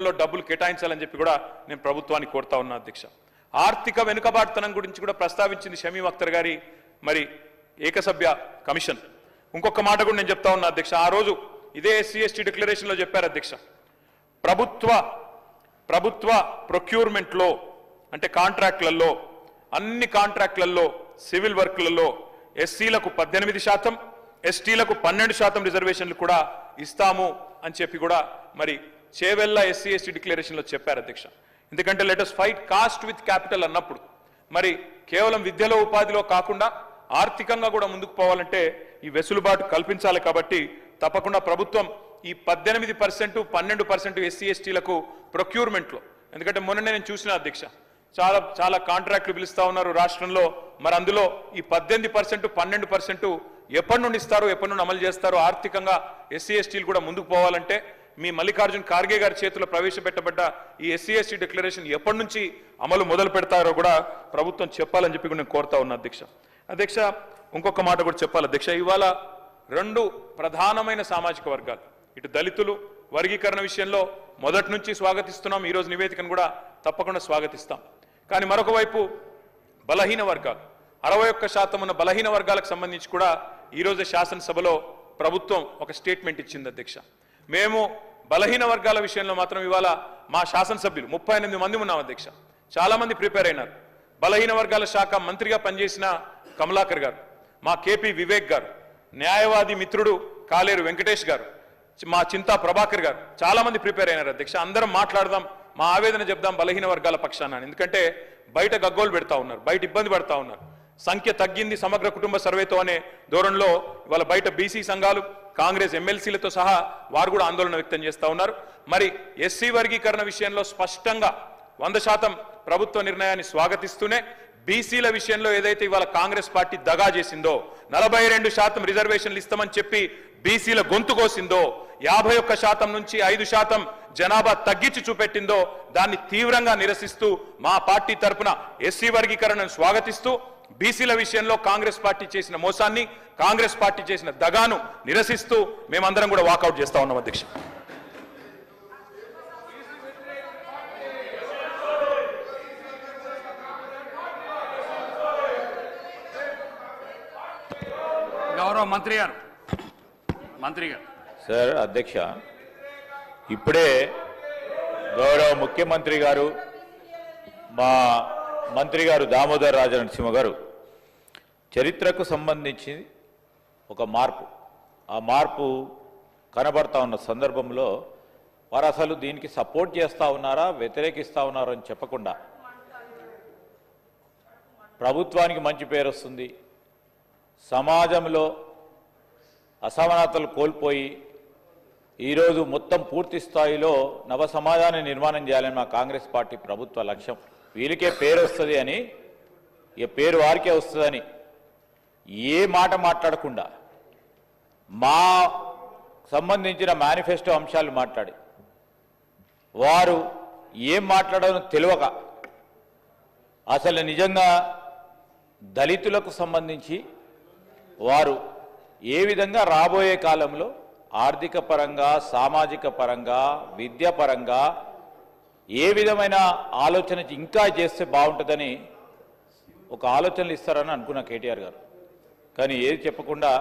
డబ్బులు కేటాయించాలని చెప్పి కూడా నేను ప్రభుత్వాన్ని కోరుతా ఉన్నా అధ్యక్ష. ఆర్థిక వెనుకబాటుతనం గురించి కూడా ప్రస్తావించింది షమీం అఖ్తర్ గారి మరి ఏకసభ్య కమిషన్. ఇంకొక మాట కూడా నేను చెప్తా ఉన్నా అధ్యక్ష. ఆ రోజు ఇదే ఎస్సీ ఎస్టీ డిక్లరేషన్లో చెప్పారు అధ్యక్ష, ప్రభుత్వ ప్రొక్యూర్మెంట్లో అంటే కాంట్రాక్ట్లలో అన్ని కాంట్రాక్ట్లలో సివిల్ వర్క్లలో ఎస్సీలకు 18%, ఎస్టీలకు 12% రిజర్వేషన్లు కూడా ఇస్తాము అని చెప్పి కూడా మరి చేవెళ్ళ ఎస్సీ ఎస్టీ డిక్లరేషన్లో చెప్పారు అధ్యక్ష. ఎందుకంటే let us fight cost with capital అన్నప్పుడు మరి కేవలం విద్యలో ఉపాధిలో కాకుండా ఆర్థికంగా కూడా ముందుకు పోవాలంటే ఈ వెసులుబాటు కల్పించాలి. కాబట్టి తప్పకుండా ప్రభుత్వం ఈ 18%, 12% ఎస్సీ ఎస్టీలకు ప్రొక్యూర్మెంట్లో, ఎందుకంటే మొన్ననే నేను చూసిన అధ్యక్ష చాలా కాంట్రాక్టులు పిలుస్తా ఉన్నారు రాష్ట్రంలో. మరి అందులో ఈ 18%, 12% ఎప్పటి నుండి ఇస్తారో, ఎప్పటి నుండి అమలు చేస్తారో, ఆర్థికంగా ఎస్సీ ఎస్టీలు కూడా ముందుకు పోవాలంటే మీ మల్లికార్జున్ ఖార్గే గారి చేతిలో ప్రవేశపెట్టబడ్డ ఈ ఎస్సీ ఎస్టీ డిక్లరేషన్ ఎప్పటి నుంచి అమలు మొదలు పెడతారో కూడా ప్రభుత్వం చెప్పాలని చెప్పి నేను కోరుతా ఉన్నా అధ్యక్ష. ఇంకొక మాట కూడా చెప్పాలి అధ్యక్ష. ఇవాళ 2 ప్రధానమైన సామాజిక వర్గాలు, ఇటు దళితులు వర్గీకరణ విషయంలో మొదటి నుంచి స్వాగతిస్తున్నాం, ఈరోజు నివేదికను కూడా తప్పకుండా స్వాగతిస్తాం. కానీ మరొక వైపు బలహీన వర్గాలు, 61% ఉన్న బలహీన వర్గాలకు సంబంధించి కూడా ఈరోజు శాసనసభలో ప్రభుత్వం ఒక స్టేట్మెంట్ ఇచ్చింది అధ్యక్ష. మేము బలహీన వర్గాల విషయంలో మాత్రం ఇవాళ మా శాసనసభ్యులు 38 మంది ఉన్నాం అధ్యక్ష. చాలా మంది ప్రిపేర్ అయినారు. బలహీన వర్గాల శాఖ మంత్రిగా పనిచేసిన కమలాకర్ గారు, మా కేపీ వివేక్ గారు, న్యాయవాది మిత్రుడు కాలేరు వెంకటేష్ గారు, మా చింతా ప్రభాకర్ గారు, చాలా మంది ప్రిపేర్ అయినారు అధ్యక్ష. అందరం మాట్లాడదాం, మా ఆవేదన చెప్దాం బలహీన వర్గాల పక్షాన. ఎందుకంటే బయట గగ్గోలు పెడతా ఉన్నారు, బయట ఇబ్బంది పడతా ఉన్నారు. సంఖ్య తగ్గింది సమగ్ర కుటుంబ సర్వేతో అనే ధోరణిలో ఇవాళ బయట బీసీ సంఘాలు, కాంగ్రెస్ ఎమ్మెల్సీలతో సహా వారు కూడా ఆందోళన వ్యక్తం చేస్తూ ఉన్నారు. మరి ఎస్సీ వర్గీకరణ విషయంలో స్పష్టంగా 100% ప్రభుత్వ నిర్ణయాన్ని స్వాగతిస్తూనే బీసీల విషయంలో ఏదైతే ఇవాళ కాంగ్రెస్ పార్టీ దగా చేసిందో, 42% రిజర్వేషన్లు ఇస్తామని చెప్పి బీసీల గొంతు కోసిందో, 51% నుంచి 5% జనాభా తగ్గించి చూపెట్టిందో, దాన్ని తీవ్రంగా నిరసిస్తూ మా పార్టీ తరఫున ఎస్సీ వర్గీకరణను స్వాగతిస్తూ బీసీల విషయంలో కాంగ్రెస్ పార్టీ చేసిన మోసాన్ని, కాంగ్రెస్ పార్టీ చేసిన దగాను నిరసిస్తూ మేమందరం కూడా వాకౌట్ చేస్తా ఉన్నాం అధ్యక్ష. గౌరవ మంత్రి గారు సార్ అధ్యక్ష, ఇప్పుడే గౌరవ ముఖ్యమంత్రి గారు, మా మంత్రి గారు దామోదర్ రాజనరసింహ గారు చరిత్రకు సంబంధించి ఒక మార్పు, ఆ మార్పు కనబడతా ఉన్న సందర్భంలో వారు అసలు దీనికి సపోర్ట్ చేస్తూ ఉన్నారా, వ్యతిరేకిస్తూ ఉన్నారా అని చెప్పకుండా ప్రభుత్వానికి మంచి పేరు వస్తుంది, సమాజంలో అసమానతలు కోల్పోయి ఈరోజు మొత్తం పూర్తి స్థాయిలో నవ సమాజాన్ని నిర్మాణం చేయాలని మా కాంగ్రెస్ పార్టీ ప్రభుత్వ లక్ష్యం. వీళ్ళకే పేరు వస్తుంది అని, ఈ పేరు వారికే వస్తుందని ఏ మాట మాట్లాడకుండా మా సంబంధించిన మేనిఫెస్టో అంశాలు మాట్లాడి వారు ఏం మాట్లాడాలో తెలియక అసలు నిజంగా దళితులకు సంబంధించి వారు ఏ విధంగా రాబోయే కాలంలో ఆర్థిక పరంగా, సామాజిక పరంగా, విద్యాపరంగా ఏ విధమైన ఆలోచన ఇంకా చేస్తే బాగుంటుందని ఒక ఆలోచనలు ఇస్తారని అనుకున్న కేటీఆర్ గారు. కానీ ఏది చెప్పకుండా,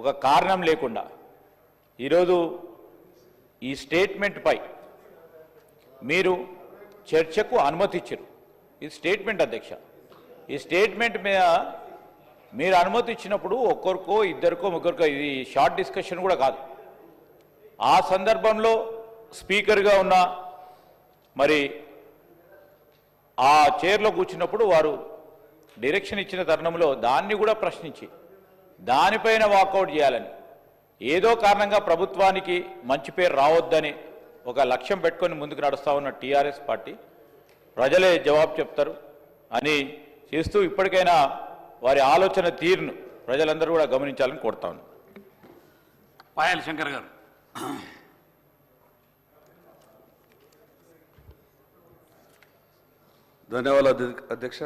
ఒక కారణం లేకుండా ఈరోజు ఈ స్టేట్మెంట్పై మీరు చర్చకు అనుమతి ఇచ్చారు. ఇది స్టేట్మెంట్ అధ్యక్ష. ఈ స్టేట్మెంట్ మీద మీరు అనుమతి ఇచ్చినప్పుడు ఒక్కరికో, ఇద్దరికో, ముగ్గురికో, ఇది షార్ట్ డిస్కషన్ కూడా కాదు. ఆ సందర్భంలో స్పీకర్గా ఉన్న మరి ఆ చైర్లో కూర్చున్నప్పుడు వారు డైరెక్షన్ ఇచ్చిన తరుణంలో దాన్ని కూడా ప్రశ్నించి దానిపైన వాకౌట్ చేయాలని, ఏదో కారణంగా ప్రభుత్వానికి మంచి పేరు రావద్దని ఒక లక్ష్యం పెట్టుకొని ముందుకు నడుస్తూ ఉన్న టీఆర్ఎస్ పార్టీ ప్రజలే జవాబు చెప్తారు అని చేస్తూ ఇప్పటికైనా వారి ఆలోచన తీరును ప్రజలందరూ కూడా గమనించాలని కోరుతా ఉన్నాను. పాయల్ శంకర్ గారు. ధన్యవాదాలు అధ్యక్ష.